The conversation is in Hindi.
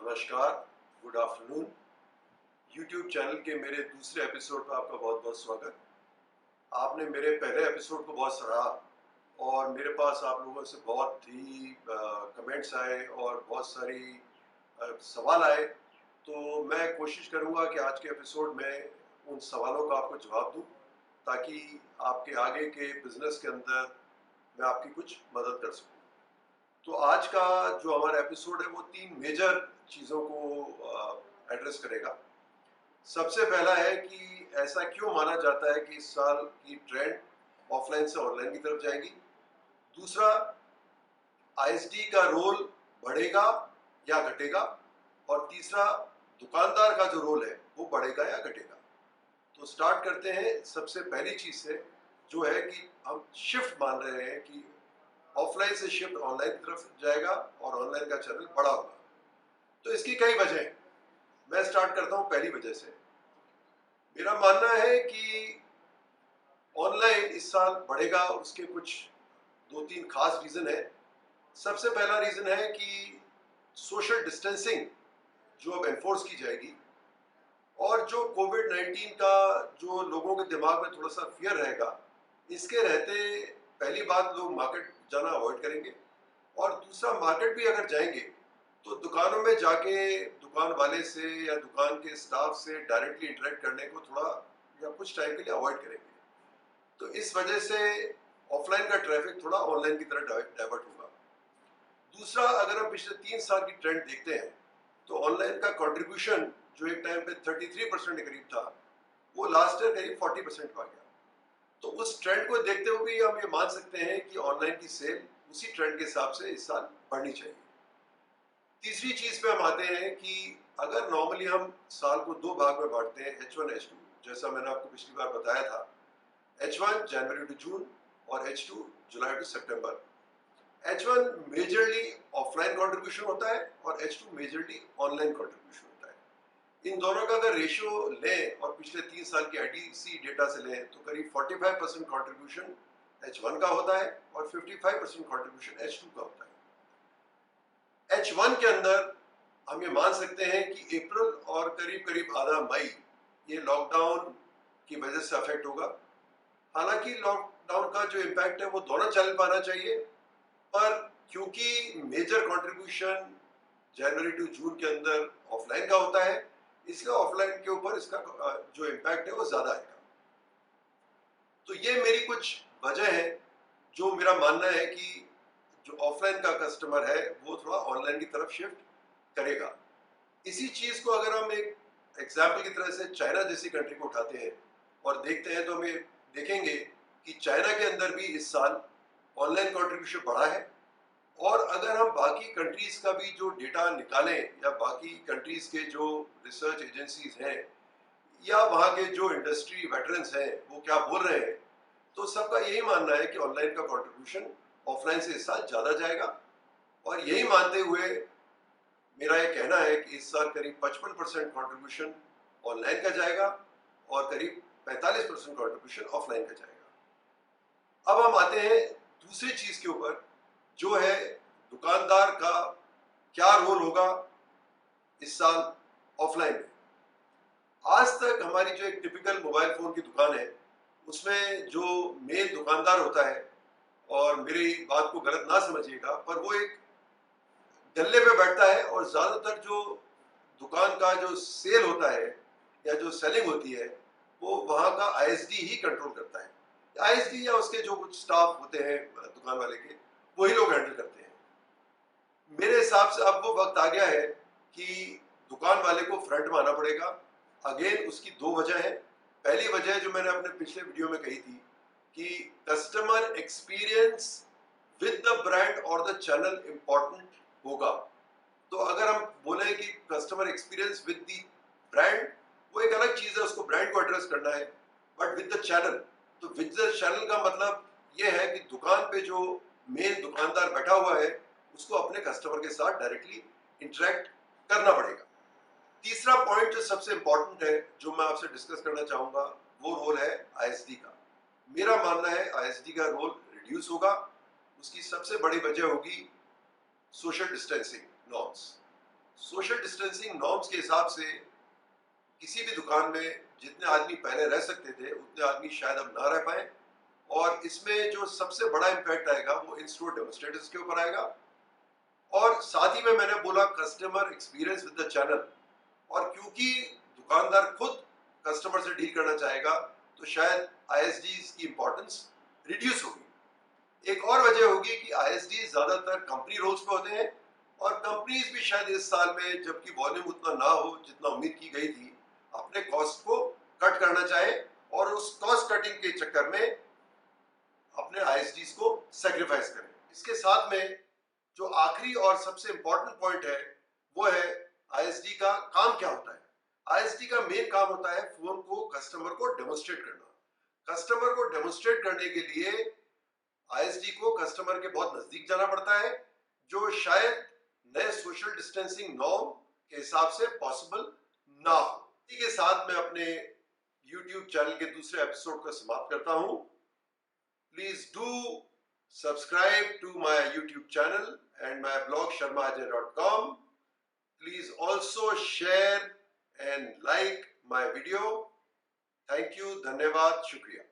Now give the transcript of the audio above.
नमस्कार, गुड आफ्टरनून। यूट्यूब चैनल के मेरे दूसरे एपिसोड पर आपका बहुत बहुत स्वागत। आपने मेरे पहले एपिसोड को बहुत सराहा और मेरे पास आप लोगों से बहुत ही कमेंट्स आए और बहुत सारी सवाल आए। तो मैं कोशिश करूंगा कि आज के एपिसोड में उन सवालों का आपको जवाब दूं, ताकि आपके आगे के बिजनेस के अंदर मैं आपकी कुछ मदद कर सकूं। तो आज का जो हमारा एपिसोड है वो तीन मेजर चीज़ों को एड्रेस करेगा। सबसे पहला है कि ऐसा क्यों माना जाता है कि इस साल की ट्रेंड ऑफलाइन से ऑनलाइन की तरफ जाएगी। दूसरा, आईएसडी का रोल बढ़ेगा या घटेगा। और तीसरा, दुकानदार का जो रोल है वो बढ़ेगा या घटेगा। तो स्टार्ट करते हैं सबसे पहली चीज से, जो है कि हम शिफ्ट मान रहे हैं कि ऑफलाइन से शिफ्ट ऑनलाइन की तरफ जाएगा और ऑनलाइन का चैनल बड़ा होगा। तो इसकी कई वजह हैं। मैं स्टार्ट करता हूं पहली वजह से। मेरा मानना है कि ऑनलाइन इस साल बढ़ेगा, उसके कुछ दो तीन खास रीजन है। सबसे पहला रीजन है कि सोशल डिस्टेंसिंग जो अब एनफोर्स की जाएगी, और जो कोविड-19 का जो लोगों के दिमाग में थोड़ा सा फियर रहेगा, इसके रहते पहली बात लोग मार्केट जाना अवॉइड करेंगे। और दूसरा, मार्केट भी अगर जाएंगे तो दुकानों में जाके दुकान वाले से या दुकान के स्टाफ से डायरेक्टली इंटरेक्ट करने को थोड़ा या कुछ टाइम के लिए अवॉइड करेंगे। तो इस वजह से ऑफलाइन का ट्रैफिक थोड़ा ऑनलाइन की तरफ डाइवर्ट होगा। दूसरा, अगर हम पिछले 3 साल की ट्रेंड देखते हैं तो ऑनलाइन का कंट्रीब्यूशन जो एक टाइम पे 33% के करीब था, वो लास्ट ईयर करीब 40% आ गया। तो उस ट्रेंड को देखते हुए भी हम ये मान सकते हैं कि ऑनलाइन की सेल उसी ट्रेंड के हिसाब से इस साल बढ़नी चाहिए। तीसरी चीज पे हम आते हैं कि अगर नॉर्मली हम साल को दो भाग में बांटते हैं, H1 H2, जैसा मैंने आपको पिछली बार बताया था। H1 जनवरी टू जून और H2 जुलाई टू सितंबर। H1 मेजरली ऑफलाइन कंट्रीब्यूशन होता है और H2 मेजरली ऑनलाइन कंट्रीब्यूशन होता है। इन दोनों का अगर रेशियो लें और पिछले 3 साल के IDC डेटा से लें तो करीब 45% कंट्रीब्यूशन H1 का होता है और 55% कंट्रीब्यूशन H2 का होता है। H1 के अंदर हम ये मान सकते हैं कि अप्रैल और करीब करीब आधा मई ये लॉकडाउन की वजह से अफेक्ट होगा। हालांकि लॉकडाउन का जो इम्पैक्ट है वो दोनों चल पाना चाहिए, पर क्योंकि मेजर कंट्रीब्यूशन जनवरी टू जून के अंदर ऑफलाइन का होता है, इसलिए ऑफलाइन के ऊपर इसका जो इम्पैक्ट है वो ज्यादा आएगा। तो ये मेरी कुछ वजह है जो मेरा मानना है कि जो ऑफलाइन का कस्टमर है वो थोड़ा ऑनलाइन की तरफ शिफ्ट करेगा। इसी चीज को अगर हम एक एग्जाम्पल की तरह से चाइना जैसी कंट्री को उठाते हैं और देखते हैं, तो हमें देखेंगे कि चाइना के अंदर भी इस साल ऑनलाइन कंट्रीब्यूशन बढ़ा है। और अगर हम बाकी कंट्रीज का भी जो डेटा निकालें या बाकी कंट्रीज के जो रिसर्च एजेंसीज हैं या वहाँ के जो इंडस्ट्री वेटरन्स हैं वो क्या बोल रहे हैं, तो सबका यही मानना है कि ऑनलाइन का कंट्रीब्यूशन ऑफलाइन से इस साल ज़्यादा जाएगा। और यही मानते हुए मेरा ये कहना है कि इस साल करीब 55% कंट्रीब्यूशन ऑनलाइन का जाएगा और करीब 45% कंट्रीब्यूशन ऑफलाइन का जाएगा। अब हम आते हैं दूसरी चीज के ऊपर, जो है दुकानदार का क्या रोल होगा इस साल ऑफलाइन में। आज तक हमारी जो एक टिपिकल मोबाइल फोन की दुकान है उसमें जो मेन दुकानदार होता है, और मेरी बात को गलत ना समझिएगा, पर वो एक गल्ले पे बैठता है और ज्यादातर जो दुकान का जो सेल होता है या जो सेलिंग होती है वो वहाँ का आईएसडी ही कंट्रोल करता है। आईएसडी या उसके जो कुछ स्टाफ होते हैं दुकान वाले के, वही लोग हैंडल करते हैं। मेरे हिसाब से अब वो वक्त आ गया है कि दुकान वाले को फ्रंट में आना पड़ेगा। अगेन उसकी दो वजह है। पहली वजह जो मैंने अपने पिछले वीडियो में कही थी कि customer experience with the brand और द चैनल इंपॉर्टेंट होगा। तो अगर हम बोले कि customer experience with the brand, वो एक अलग चीज है, उसको ब्रांड को एड्रेस करना है। बट विद द चैनल, तो विद द चैनल का मतलब ये है कि दुकान पे जो मेन दुकानदार बैठा हुआ है उसको अपने कस्टमर के साथ डायरेक्टली इंटरेक्ट करना पड़ेगा। तीसरा पॉइंट जो सबसे इंपॉर्टेंट है जो मैं आपसे डिस्कस करना चाहूंगा, वो रोल है आईएसडी का। मेरा मानना है आईएसडी का रोल रिड्यूस होगा। उसकी सबसे बड़ी वजह होगी social distancing norms. Social distancing norms के हिसाब से किसी भी दुकान में जितने आदमी पहले रह सकते थे उतने आदमी शायद अब ना रह पाए, और इसमें जो सबसे बड़ा इम्पैक्ट आएगा वो इन स्टोर डेमोस्ट्रेटर्स के ऊपर आएगा। और साथ ही में मैंने बोला customer experience with the channel, और क्योंकि दुकानदार खुद कस्टमर से डील करना चाहेगा तो शायद आईएसडी की इंपॉर्टेंस रिड्यूस होगी। एक और वजह होगी कि आईएसडी ज्यादातर कंपनी रोल्स पे होते हैं, और कंपनीज भी शायद इस साल में, जबकि वॉल्यूम उतना ना हो जितना उम्मीद की गई थी, अपने कॉस्ट को कट करना चाहे और उस कॉस्ट कटिंग के चक्कर में अपने आईएसडीज को सेक्रीफाइस करें। इसके साथ में जो आखिरी और सबसे इंपॉर्टेंट पॉइंट है वो है आईएसडी का काम क्या होता है। आईएसडी का मेन काम होता है फोन को कस्टमर को डेमोस्ट्रेट करना। कस्टमर को डेमोस्ट्रेट करने के लिए आईएसडी को कस्टमर के बहुत नजदीक जाना पड़ता है, जो शायद नए सोशल डिस्टेंसिंग नॉर्म के हिसाब से पॉसिबल ना हो। इसी के साथ मैं अपने YouTube चैनल के दूसरे एपिसोड को समाप्त करता हूं। Please do subscribe to my YouTube channel and my blog sharmaajay.com. Please also share and like my video. Thank you. Dhanyavad. Shukriya.